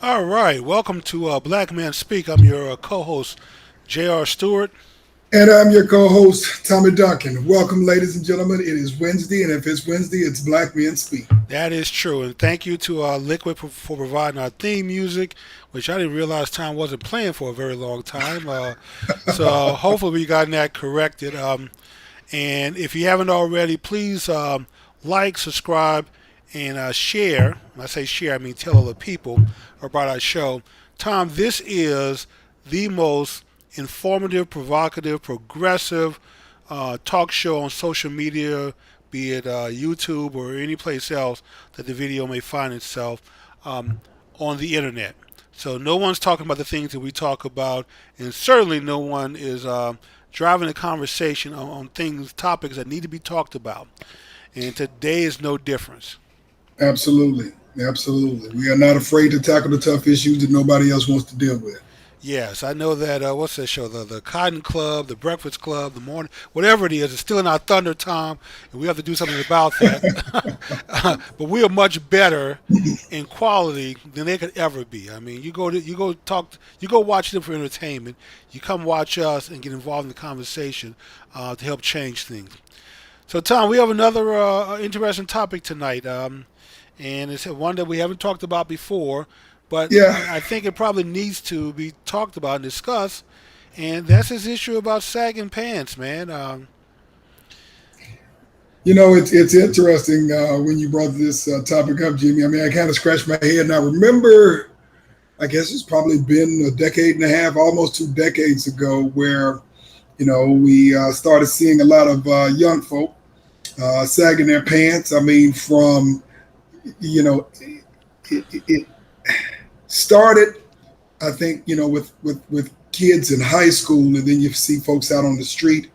All right, welcome to Black Man Speak. I'm your co-host, J.R. Stewart. And I'm your co-host, Tommy Duncan. Welcome, ladies and gentlemen. It is Wednesday, and if it's Wednesday, it's Black Men Speak. That is true, and thank you to Liquid for providing our theme music, which I didn't realize Tom wasn't playing for a very long time. So hopefully we got that corrected. And if you haven't already, please like, subscribe, and share. When I say share, I mean tell other people about our show. Tom, this is the most informative, provocative, progressive talk show on social media, be it YouTube or any place else that the video may find itself on the internet. So no one's talking about the things that we talk about, and certainly no one is driving a conversation on things, topics that need to be talked about. And today is no difference. Absolutely. Absolutely. We are not afraid to tackle the tough issues that nobody else wants to deal with. Yes, I know that. What's that show? The Cotton Club, the Breakfast Club, the Morning, whatever it is, it's still in our thunder, Tom, and we have to do something about that. But we are much better in quality than they could ever be. I mean, you go watch them for entertainment. You come watch us and get involved in the conversation to help change things. So, Tom, we have another interesting topic tonight, and it's one that we haven't talked about before. But Yeah. I think it probably needs to be talked about and discussed, and that's this issue about sagging pants, man. It's interesting when you brought this topic up, Jimmy. I mean, I kind of scratched my head, and I remember, I guess it's probably been a decade and a half, almost 2 decades ago, where, we started seeing a lot of young folk sagging their pants. I mean, from, it started, I think, with kids in high school, and then you see folks out on the street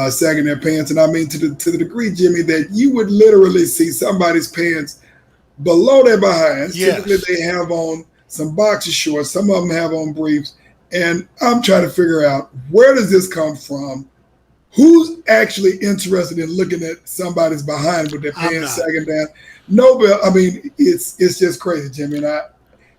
sagging their pants. And I mean, to the degree, Jimmy, that you would literally see somebody's pants below their behinds. Yes. Typically, they have on some boxer shorts. Some of them have on briefs. And I'm trying to figure out, where does this come from? Who's actually interested in looking at somebody's behind with their pants sagging down? No, but I mean, it's just crazy, Jimmy. And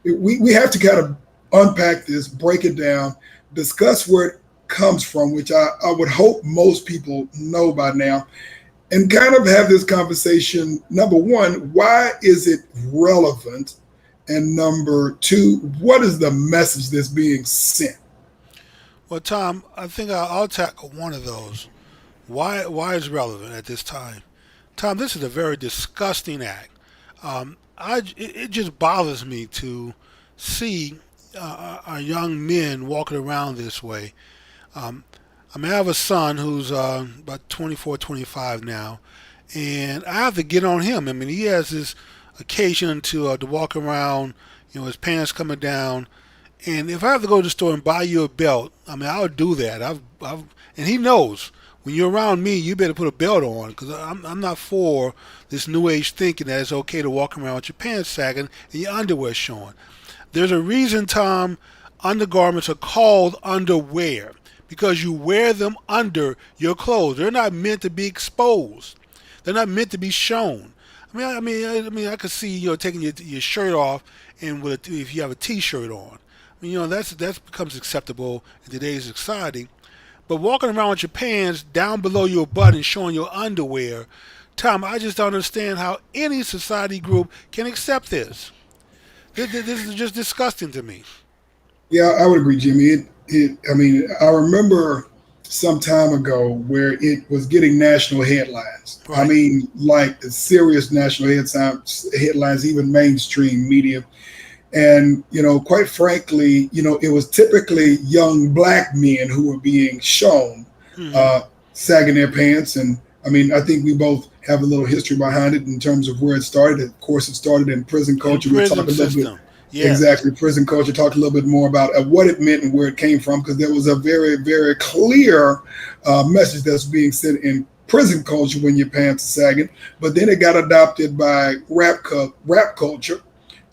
we have to kind of unpack this, break it down, discuss where it comes from, which I would hope most people know by now, and kind of have this conversation. Number one, why is it relevant? And number two, what is the message that's being sent? Well, Tom, I think I'll tackle one of those. Why is relevant at this time? Tom, this is a very disgusting act. It just bothers me to see our young men walking around this way. I mean, I have a son who's about 24, 25 now, and I have to get on him. I mean, he has this occasion to walk around, his pants coming down. And if I have to go to the store and buy you a belt, I mean, I'll do that. And he knows, when you're around me, you better put a belt on, because I'm not for this new age thinking that it's okay to walk around with your pants sagging and your underwear showing. There's a reason, Tom, undergarments are called underwear, because you wear them under your clothes. They're not meant to be exposed. They're not meant to be shown. I mean, I could see taking your shirt off, and if you have a T-shirt on. I mean, that becomes acceptable in today's society. But walking around with your pants down below your butt and showing your underwear, Tom, I just don't understand how any society group can accept this. This is just disgusting to me. Yeah, I would agree, Jimmy. I mean, I remember some time ago where it was getting national headlines. I Right. mean, like serious national headlines, even mainstream media. And, quite frankly, it was typically young black men who were being shown Hmm. uh, sagging their pants. And I mean, I think we both have a little history behind it in terms of where it started. Of course, it started in prison In culture. We'll talk prison a little bit. system. Yes. Exactly, prison culture. Talk a little bit more about what it meant and where it came from, because there was a very, very clear message that's being sent in prison culture when your pants are sagging. But then it got adopted by rap culture,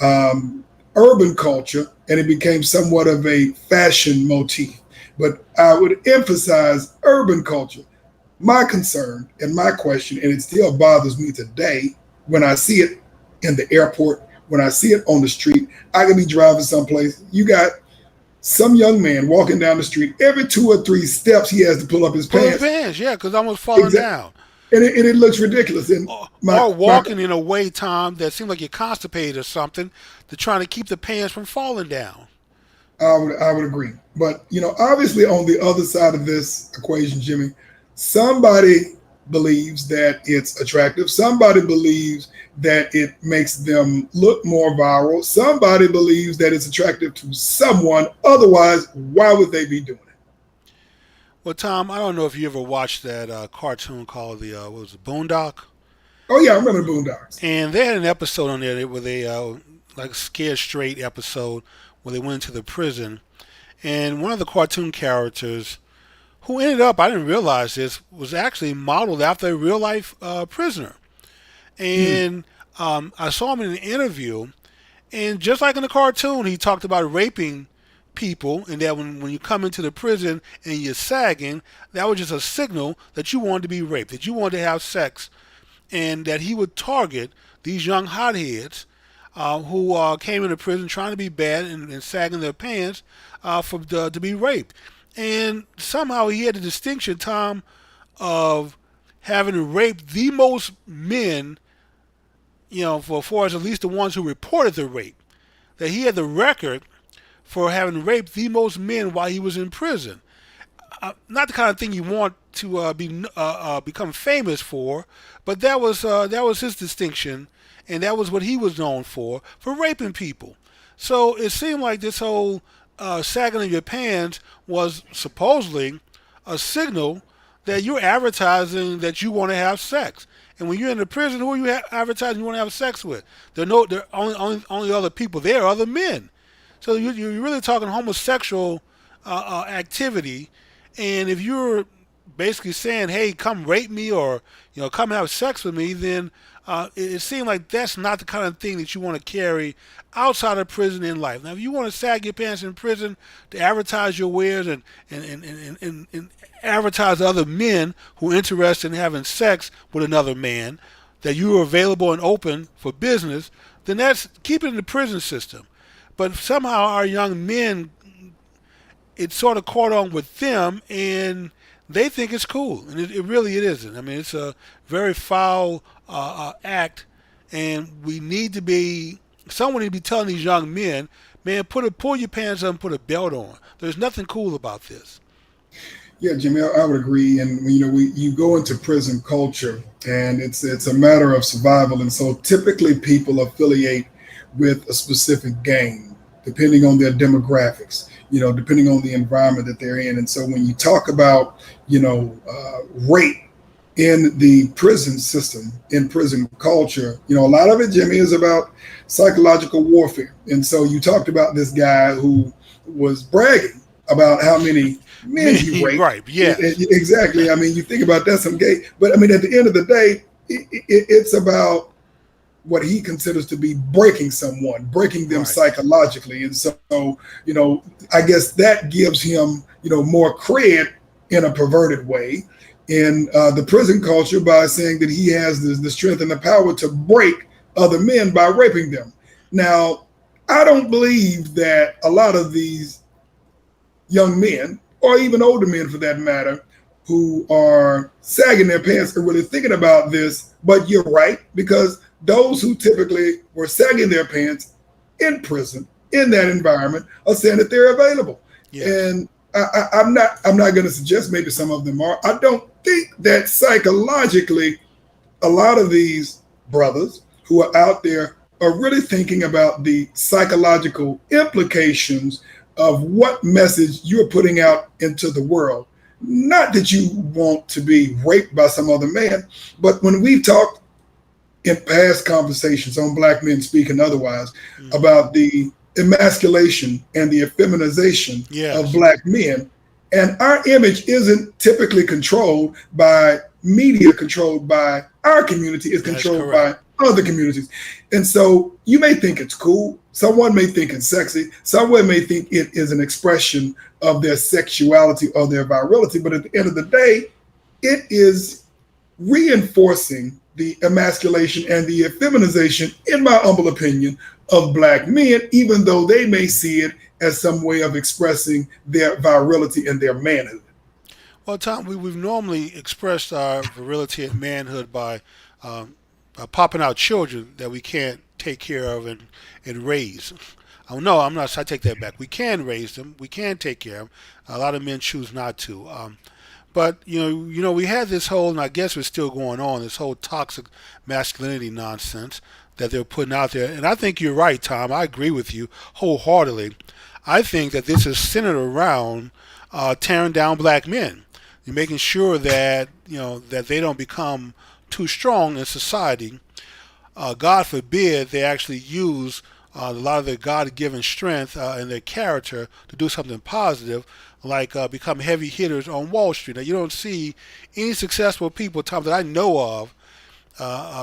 um, urban culture, and it became somewhat of a fashion motif. But I would emphasize urban culture. My concern and my question, and it still bothers me today when I see it in the airport, when I see it on the street. I could be driving someplace. You got some young man walking down the street. Every 2 or 3 steps, he has to pull up his Pull his pants. pants, yeah, because I almost falling Exactly. down. And it looks ridiculous. And my, Or my walking in a way, Tom, that seems like you're constipated or something, to trying to keep the pants from falling down. I would agree. But obviously on the other side of this equation, Jimmy, somebody believes that it's attractive. Somebody believes that it makes them look more viral. Somebody believes that it's attractive to someone. Otherwise, why would they be doing it? Well, Tom, I don't know if you ever watched that cartoon called the what was it, Boondock, Oh yeah, I remember the Boondocks. and they had an episode on there where they like a scared straight episode where they went into the prison, and one of the cartoon characters who ended up, I didn't realize this, was actually modeled after a real life prisoner. Hmm. And I saw him in an interview, and just like in the cartoon, he talked about raping people, and that when you come into the prison and you're sagging, that was just a signal that you wanted to be raped, that you wanted to have sex, and that he would target these young hotheads who came into prison trying to be bad and sagging their pants to be raped. And somehow he had the distinction, Tom, of having raped the most men, for far as at least the ones who reported the rape. That he had the record for having raped the most men while he was in prison. Not the kind of thing you want to become famous for, but that was his distinction, and that was what he was known for raping people. So it seemed like this whole sagging of your pants was supposedly a signal that you're advertising that you want to have sex. And when you're in the prison, who are you advertising you want to have sex with? There are only other people there are other men. So you're really talking homosexual activity, and if you're basically saying, "Hey, come rape me," or come have sex with me, then it seems like that's not the kind of thing that you want to carry outside of prison in life. Now, if you want to sag your pants in prison to advertise your wares and advertise to other men who are interested in having sex with another man, that you are available and open for business, then that's keep it in the prison system. But somehow our young men, it sort of caught on with them, and they think it's cool, and it isn't. I mean, it's a very foul act, and we need to be someone need to be telling these young men, man, pull your pants up and put a belt on. There's nothing cool about this. Yeah, Jimmy, I would agree. And you go into prison culture, and it's a matter of survival. And so typically people affiliate with a specific gang, depending on their demographics. Depending on the environment that they're in. And so when you talk about rape in the prison system, in prison culture, a lot of it, Jimmy, is about psychological warfare. And so you talked about this guy who was bragging about how many men he raped. Right? Yes. Exactly. I mean, you think about that, some gay, but I mean, at the end of the day, it's about what he considers to be breaking someone, breaking them Right. psychologically. And so, I guess that gives him, more cred in a perverted way in the prison culture by saying that he has the strength and the power to break other men by raping them. Now, I don't believe that a lot of these young men, or even older men for that matter, who are sagging their pants are really thinking about this. But you're right, because those who typically were sagging their pants in prison, in that environment, are saying that they're available. Yes. And I'm not going to suggest maybe some of them are. I don't think that psychologically a lot of these brothers who are out there are really thinking about the psychological implications of what message you're putting out into the world. Not that you want to be raped by some other man, but when we've talked in past conversations on Black Men Speak and otherwise about the emasculation and the effeminization of Yes. Black men, and our image isn't typically controlled by media, controlled by our community, it's That's controlled by correct. other communities. And so you may think it's cool, someone may think it's sexy, someone may think it is an expression of their sexuality or their virility, but at the end of the day, it is reinforcing the emasculation and the effeminization, in my humble opinion, of Black men, even though they may see it as some way of expressing their virility and their manhood. Well, Tom, we've normally expressed our virility and manhood by popping out children that we can't take care of and raise. Oh, no, I'm not. I take that back. We can raise them. We can take care of them. A lot of men choose not to. But we had this whole, and I guess it's still going on, this whole toxic masculinity nonsense that they're putting out there. And I think you're right, Tom. I agree with you wholeheartedly. I think that this is centered around tearing down Black men. You're making sure that that they don't become too strong in society. God forbid they actually use a lot of their God-given strength and their character to do something positive, like become heavy hitters on Wall Street. Now, you don't see any successful people, Tom, that I know of,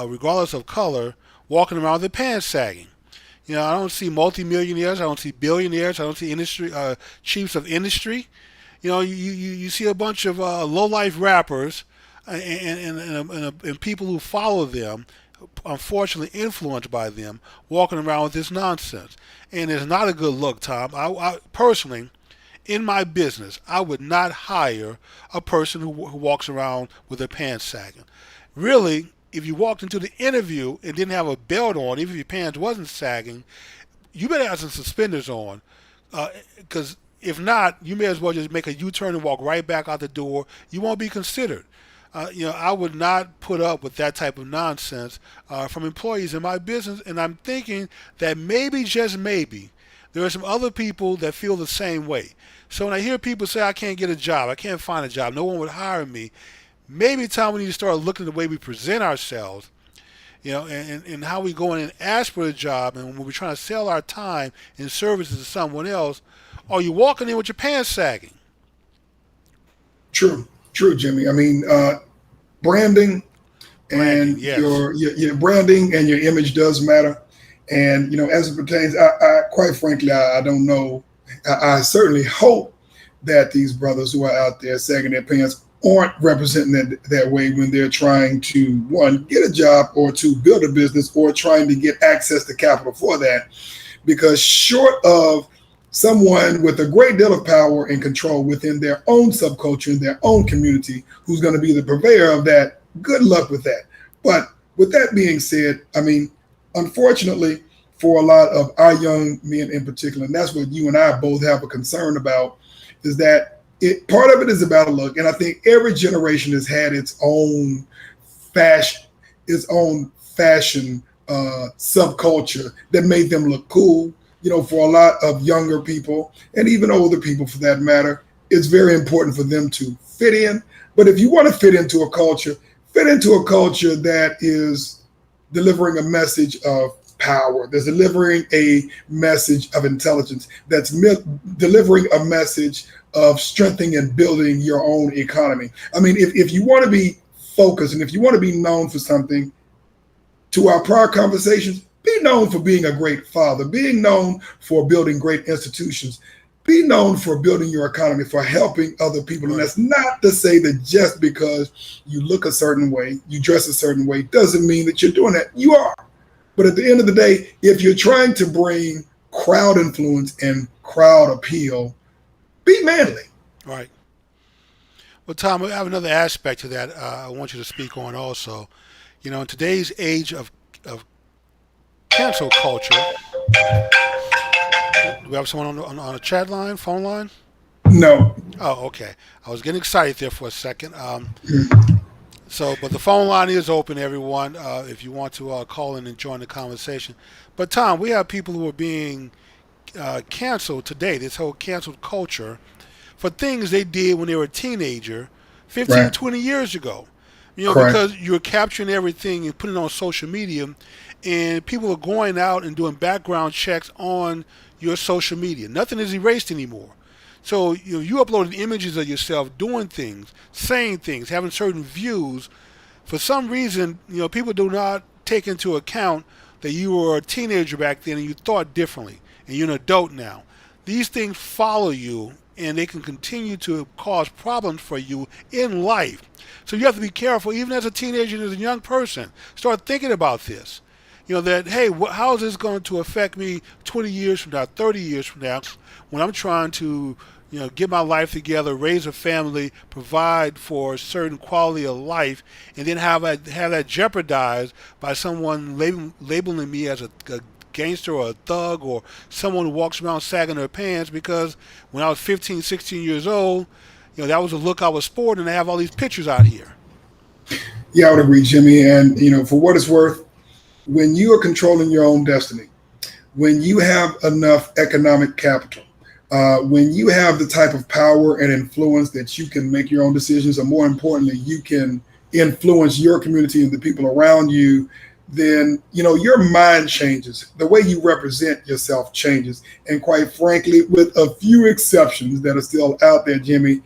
regardless of color, walking around with their pants sagging. I don't see multimillionaires. I don't see billionaires. I don't see industry chiefs of industry. You see a bunch of low-life rappers and people who follow them, unfortunately influenced by them, walking around with this nonsense. And it's not a good look, Tom. I personally, in my business, I would not hire a person who walks around with their pants sagging. Really, if you walked into the interview and didn't have a belt on, even if your pants wasn't sagging, you better have some suspenders on. Because if not, you may as well just make a U-turn and walk right back out the door. You won't be considered. I would not put up with that type of nonsense from employees in my business. And I'm thinking that maybe, just maybe, there are some other people that feel the same way. So when I hear people say, I can't get a job, I can't find a job, no one would hire me, maybe, Tom, we need to start looking at the way we present ourselves, and how we go in and ask for a job. And when we're trying to sell our time and services to someone else, are you walking in with your pants sagging? True, true, Jimmy. I mean, branding Branding, and yes. your branding and your image does matter. And as it pertains, I quite frankly, I don't know. I certainly hope that these brothers who are out there sagging their pants aren't representing that way when they're trying to, one, get a job, or two, build a business, or trying to get access to capital for that. Because short of someone with a great deal of power and control within their own subculture, in their own community, who's going to be the purveyor of that, good luck with that. But with that being said, I mean, unfortunately, for a lot of our young men in particular, and that's what you and I both have a concern about, is that part of it is about a look. And I think every generation has had its own fashion subculture that made them look cool. For a lot of younger people and even older people for that matter, it's very important for them to fit in. But if you want to fit into a culture that is delivering a message of power, that's delivering a message of intelligence, that's delivering a message of strengthening and building your own economy. I mean, if you want to be focused and if you want to be known for something, to our prior conversations, be known for being a great father, being known for building great institutions, be known for building your economy, for helping other people. And Right. that's not to say that just because you look a certain way, you dress a certain way, doesn't mean that you're doing that. You are. But at the end of the day, if you're trying to bring crowd influence and crowd appeal, be manly. Right. Well, Well, Tom, I have another aspect to that I want you to speak on also. In today's age of cancel culture, do we have someone on a chat line, phone line? No. Oh, okay. I was getting excited there for a second. But the phone line is open, everyone, if you want to call in and join the conversation. But, Tom, we have people who are being canceled today, this whole canceled culture, for things they did when they were a teenager 15, Right. 20 years ago. Correct. Because you're capturing everything and putting it on social media, and people are going out and doing background checks on your social media. Nothing is erased anymore. So you uploaded images of yourself doing things, saying things, having certain views. For some reason, people do not take into account that you were a teenager back then and you thought differently, and you're an adult now. These things follow you, and they can continue to cause problems for you in life. So you have to be careful, even as a teenager and as a young person. Start thinking about this. That, hey, how is this going to affect me 20 years from now, 30 years from now, when I'm trying to, get my life together, raise a family, provide for a certain quality of life, and then have that jeopardized by someone labeling me as a gangster or a thug or someone who walks around sagging their pants because when I was 15, 16 years old, that was the look I was sporting, and I have all these pictures out here. Yeah, I would agree, Jimmy. And for what it's worth, when you are controlling your own destiny, when you have enough economic capital, when you have the type of power and influence that you can make your own decisions, or more importantly, you can influence your community and the people around you, then your mind changes. The way you represent yourself changes. And quite frankly, with a few exceptions that are still out there, Jimmy,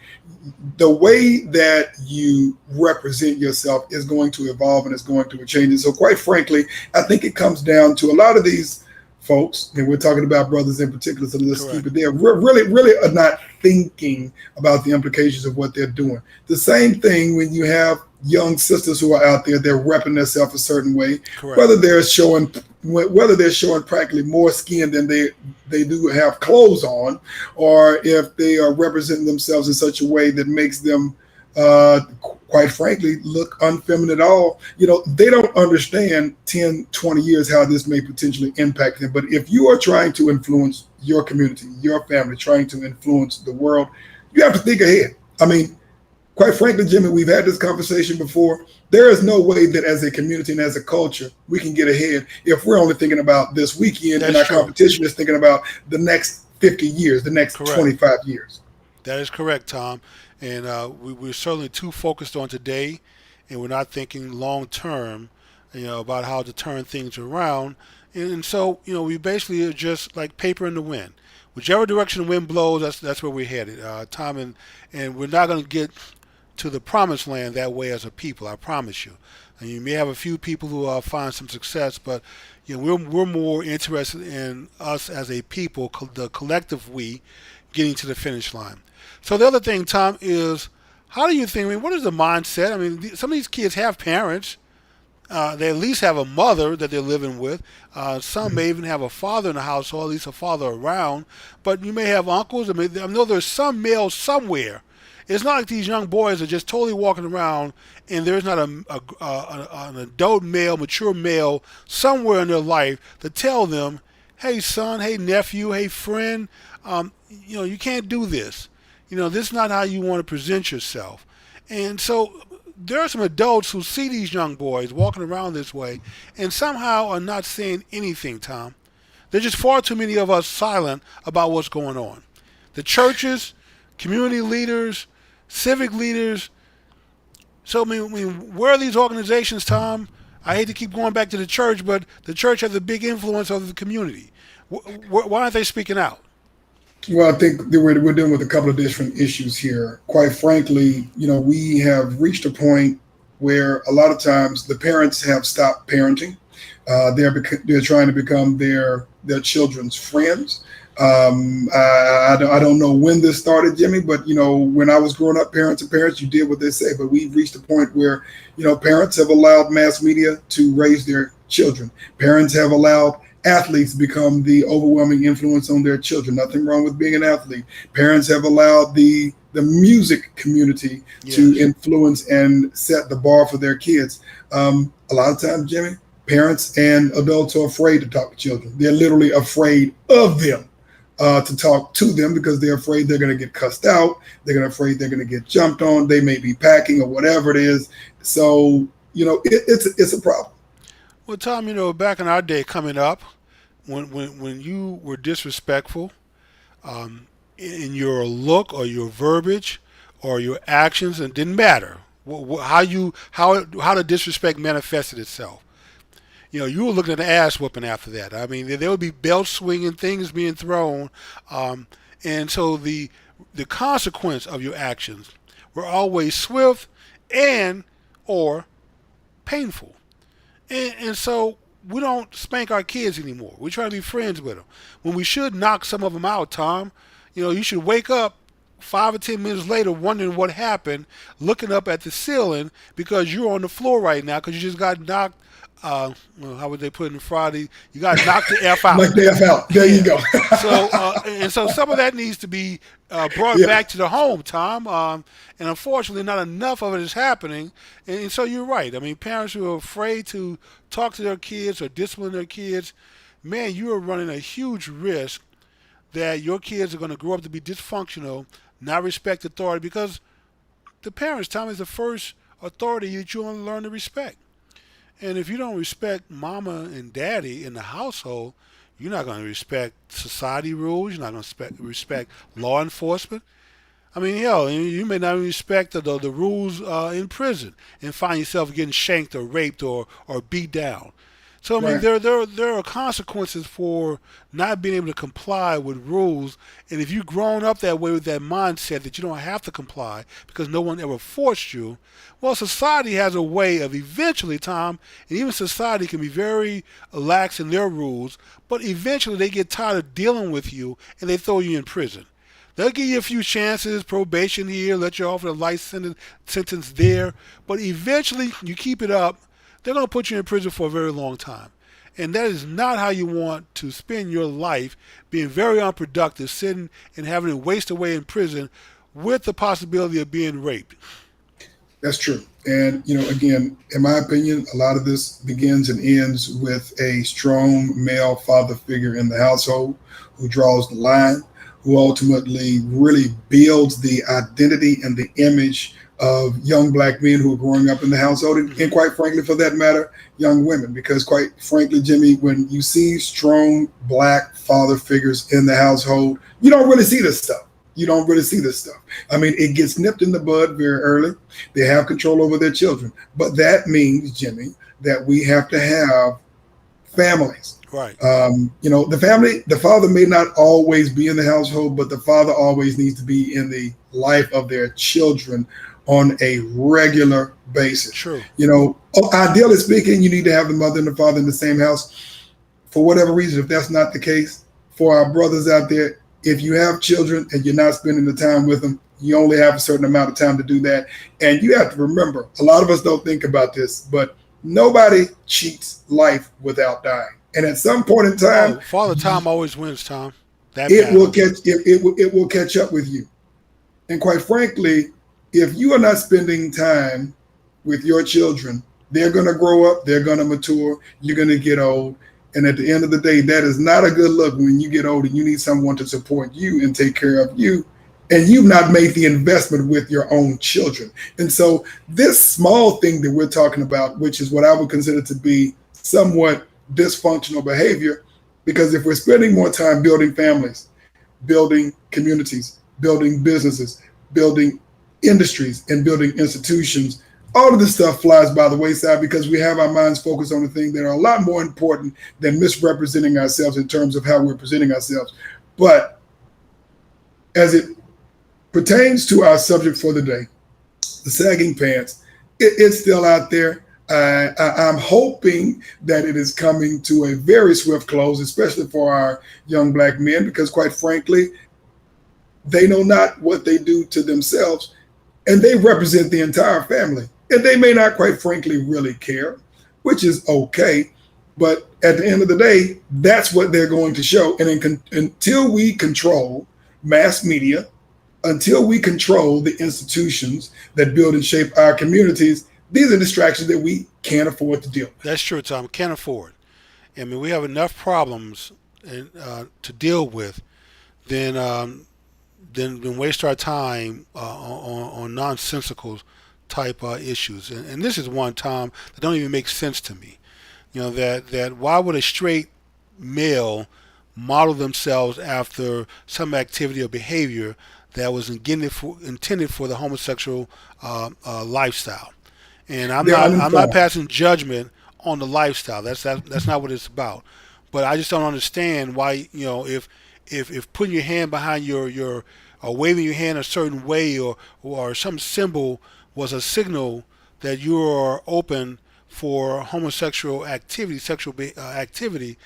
the way that you represent yourself is going to evolve and it's going to change. And so quite frankly, I think it comes down to a lot of these folks, and we're talking about brothers in particular, so let's Correct. keep it there. We're really are not thinking about the implications of what they're doing. The same thing when you have young sisters who are out there, they're repping themselves a certain way, Correct. whether they're showing practically more skin than they do have clothes on, or if they are representing themselves in such a way that makes them quite frankly look unfeminine at all. They don't understand 10, 20 years how this may potentially impact them. But if you are trying to influence your community, your family, trying to influence the world, you have to think ahead. I mean, quite frankly, Jimmy, we've had this conversation before. There is no way that as a community and as a culture, we can get ahead if we're only thinking about this weekend. That's and our true. competition is thinking about the next 50 years, the next Correct. 25 years. That is correct, Tom. And we're certainly too focused on today, and we're not thinking long term, about how to turn things around. And so, we basically are just like paper in the wind. Whichever direction the wind blows, that's where we're headed, Tom. And we're not going to get to the promised land that way as a people, I promise you. And you may have a few people who find some success, but we're more interested in us as a people, the collective we, getting to the finish line. So the other thing, Tom, is how do you think? I mean, what is the mindset? I mean, some of these kids have parents. They at least have a mother that they're living with. Some may even have a father in the household, at least a father around. But you may have uncles. I know there's some male somewhere. It's not like these young boys are just totally walking around and there's not an adult male, mature male somewhere in their life to tell them, hey, son, hey, nephew, hey, friend, you can't do this. This is not how you want to present yourself. And so there are some adults who see these young boys walking around this way and somehow are not saying anything, Tom. There's just far too many of us silent about what's going on. The churches, community leaders, civic leaders. So, I mean, where are these organizations, Tom? I hate to keep going back to the church, but the church has a big influence over the community. Why aren't they speaking out? Well, I think that we're dealing with a couple of different issues here. Quite frankly, we have reached a point where a lot of times the parents have stopped parenting. They're trying to become their children's friends. I don't know when this started, Jimmy, but when I was growing up, parents, you did what they say. But we've reached a point where parents have allowed mass media to raise their children. Parents have allowed athletes become the overwhelming influence on their children. Nothing wrong with being an athlete. Parents have allowed the music community to Yes. influence and set the bar for their kids. A lot of times, Jimmy, parents and adults are afraid to talk to children. They're literally afraid of them. To talk to them because they're afraid they're going to get cussed out. Afraid they're going to get jumped on. They may be packing or whatever it is. So it's a problem. Well, Tom, back in our day coming up, when you were disrespectful, in your look or your verbiage or your actions, it didn't matter how the disrespect manifested itself. You were looking at an ass whooping after that. I mean, there would be belt swinging, things being thrown, and so the consequence of your actions were always swift and or painful. And so we don't spank our kids anymore. We try to be friends with them. When we should knock some of them out, Tom, you should wake up 5 or 10 minutes later wondering what happened, looking up at the ceiling because you're on the floor right now because you just got knocked. How would they put it in Friday? You got knocked the F out. Like the F out. There you Yeah. go. So some of that needs to be brought Yeah. back to the home, Tom. And unfortunately, not enough of it is happening. And so you're right. I mean, parents who are afraid to talk to their kids or discipline their kids, man, you are running a huge risk that your kids are going to grow up to be dysfunctional, not respect authority, because the parents, Tom, is the first authority that you're going to learn to respect. And if you don't respect mama and daddy in the household, you're not going to respect society rules. You're not going to respect law enforcement. I mean, hell, you may not even respect the rules in prison and find yourself getting shanked or raped or beat down. So I mean, Right. there are consequences for not being able to comply with rules. And if you've grown up that way with that mindset that you don't have to comply because no one ever forced you, well, society has a way of eventually, Tom, and even society can be very lax in their rules, but eventually they get tired of dealing with you and they throw you in prison. They'll give you a few chances, probation here, let you off with a life sentence there, but eventually you keep it up, they're going to put you in prison for a very long time. And that is not how you want to spend your life, being very unproductive, sitting and having to waste away in prison with the possibility of being raped. That's true. And, again, in my opinion, a lot of this begins and ends with a strong male father figure in the household who draws the line, who ultimately really builds the identity and the image of young black men who are growing up in the household, and quite frankly, for that matter, young women. Because quite frankly, Jimmy, when you see strong black father figures in the household, you don't really see this stuff. You don't really see this stuff. I mean, it gets nipped in the bud very early. They have control over their children. But that means, Jimmy, that we have to have families. Right. The father may not always be in the household, but the father always needs to be in the life of their children on a regular basis. True. Ideally speaking, you need to have the mother and the father in the same house. For whatever reason, if that's not the case, for our brothers out there, if you have children and you're not spending the time with them, you only have a certain amount of time to do that. And you have to remember, a lot of us don't think about this, but nobody cheats life without dying. And at some point in time, Father Time always wins, Tom. That it battle. will catch up with you. And quite frankly, if you are not spending time with your children, they're going to grow up, they're going to mature, you're going to get old. And at the end of the day, that is not a good look when you get old and you need someone to support you and take care of you. And you've not made the investment with your own children. And so this small thing that we're talking about, which is what I would consider to be somewhat dysfunctional behavior, because if we're spending more time building families, building communities, building businesses, building industries, and building institutions, all of this stuff flies by the wayside because we have our minds focused on the things that are a lot more important than misrepresenting ourselves in terms of how we're presenting ourselves. But as it pertains to our subject for the day, the sagging pants, it's still out there. I'm hoping that it is coming to a very swift close, especially for our young black men, because quite frankly, they know not what they do to themselves, and they represent the entire family. And they may not, quite frankly, really care, which is okay. But at the end of the day, that's what they're going to show. And until we control mass media, until we control the institutions that build and shape our communities, these are distractions that we can't afford to deal with. That's true, Tom. Can't afford. I mean, we have enough problems to deal with than waste our time on nonsensical type issues. And this is one, Tom, that don't even make sense to me. You know, that why would a straight male model themselves after some activity or behavior that was intended for the homosexual lifestyle? And I'm not passing judgment on the lifestyle. That's not what it's about. But I just don't understand why, you know, if putting your hand behind your or waving your hand a certain way or some symbol was a signal that you are open for homosexual activity, sexual activity,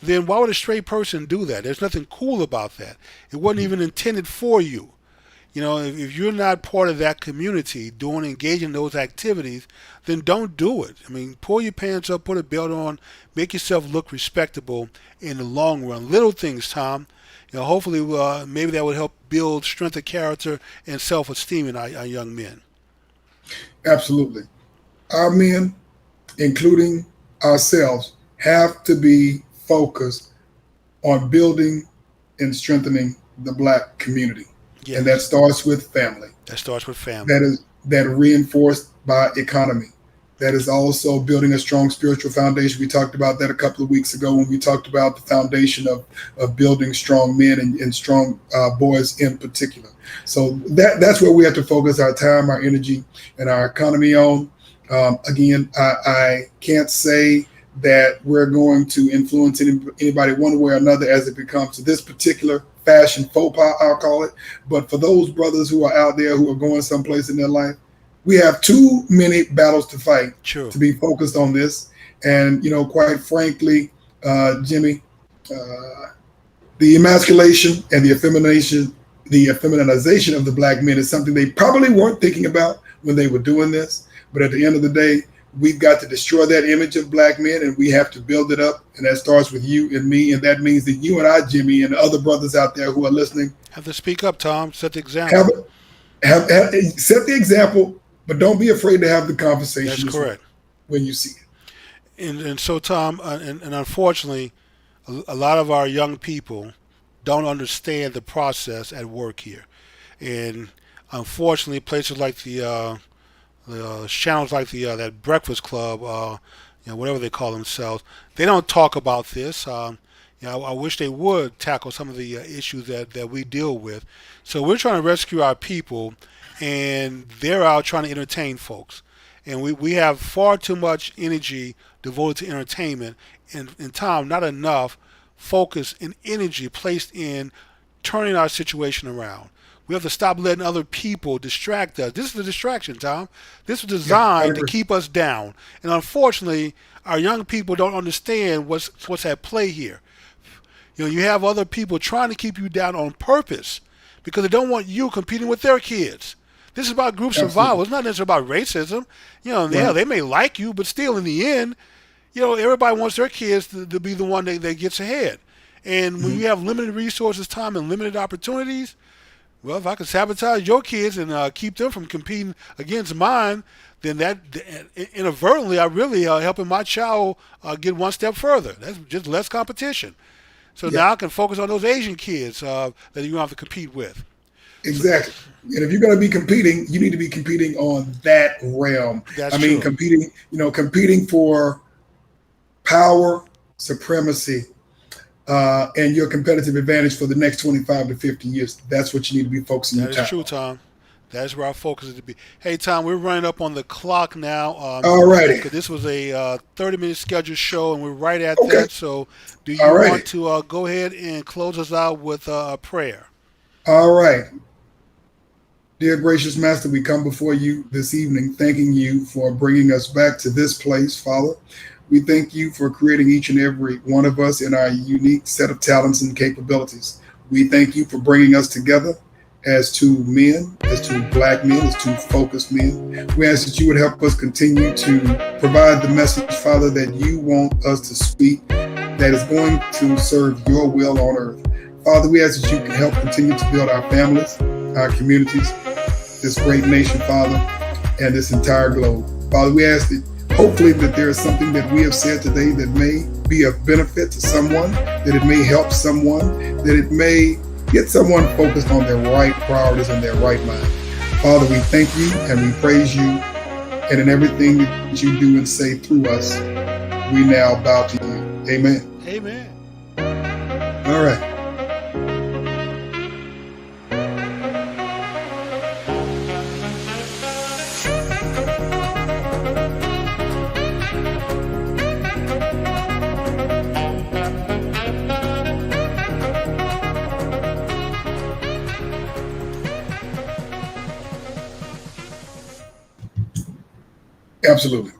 then why would a straight person do that? There's nothing cool about that. It wasn't even intended for you. You know, if you're not part of that community engaging in those activities, then don't do it. I mean, pull your pants up, put a belt on, make yourself look respectable in the long run. Little things, Tom. You know, hopefully, maybe that would help build strength of character and self-esteem in our young men. Absolutely. Our men, including ourselves, have to be focused on building and strengthening the Black community. Yes. And that starts with family. That starts with family. That reinforced by economy. That is also building a strong spiritual foundation. We talked about that a couple of weeks ago when we talked about the foundation of building strong men and strong boys in particular. So that's where we have to focus our time, our energy, and our economy on. Again, I can't say that we're going to influence anybody one way or another as it becomes to this particular fashion faux pas, I'll call it. But for those brothers who are out there who are going someplace in their life, we have too many battles to fight to be focused on this. And, you know, quite frankly, Jimmy, the emasculation and the effeminization of the Black men is something they probably weren't thinking about when they were doing this. But at the end of the day, we've got to destroy that image of Black men, and we have to build it up. And that starts with you and me. And that means that you and I, Jimmy, and other brothers out there who are listening, have to speak up, Tom. Set the example. Have set the example, but don't be afraid to have the conversation. That's correct. When you see it. And so, Tom, and unfortunately, a lot of our young people don't understand the process at work here. And unfortunately, places like the channels like that Breakfast Club, you know, whatever they call themselves, they don't talk about this. You know, I wish they would tackle some of the issues that we deal with. So we're trying to rescue our people, and they're out trying to entertain folks. And we have far too much energy devoted to entertainment, and Tom, not enough focus and energy placed in turning our situation around. We have to stop letting other people distract us. This is a distraction, Tom. This was designed to keep us down. And unfortunately, our young people don't understand what's at play here. You know, you have other people trying to keep you down on purpose because they don't want you competing with their kids. This is about group survival. It's not necessarily about racism. You know, yeah, they may like you, but still in the end, you know, everybody wants their kids to be the one that gets ahead. And when you have limited resources, time, and limited opportunities, well, if I can sabotage your kids and keep them from competing against mine, then that inadvertently I really helping my child get one step further. That's just less competition. So now I can focus on those Asian kids that you don't have to compete with. Exactly. And if you're going to be competing, you need to be competing on that realm. That's true. Competing for power, supremacy, and your competitive advantage for the next 25 to 50 years. That's what you need to be focusing on. That is true, Tom. That's where our focus is to be. Hey, Tom, we're running up on the clock now. All righty. This was a 30-minute scheduled show, and we're right at that. So do you want to go ahead and close us out with a prayer? All right. Dear gracious Master, we come before you this evening, thanking you for bringing us back to this place, Father. We thank you for creating each and every one of us in our unique set of talents and capabilities. We thank you for bringing us together as two men, as two black men, as two focused men. We ask that you would help us continue to provide the message, Father, that you want us to speak, that is going to serve your will on earth. Father, we ask that you can help continue to build our families, our communities, this great nation, Father, and this entire globe. Father, we ask that hopefully that there is something that we have said today that may be of benefit to someone, that it may help someone, that it may get someone focused on their right priorities and their right mind. Father, we thank you and we praise you. And in everything that you do and say through us, we now bow to you. Amen. Amen. All right. Absolutely.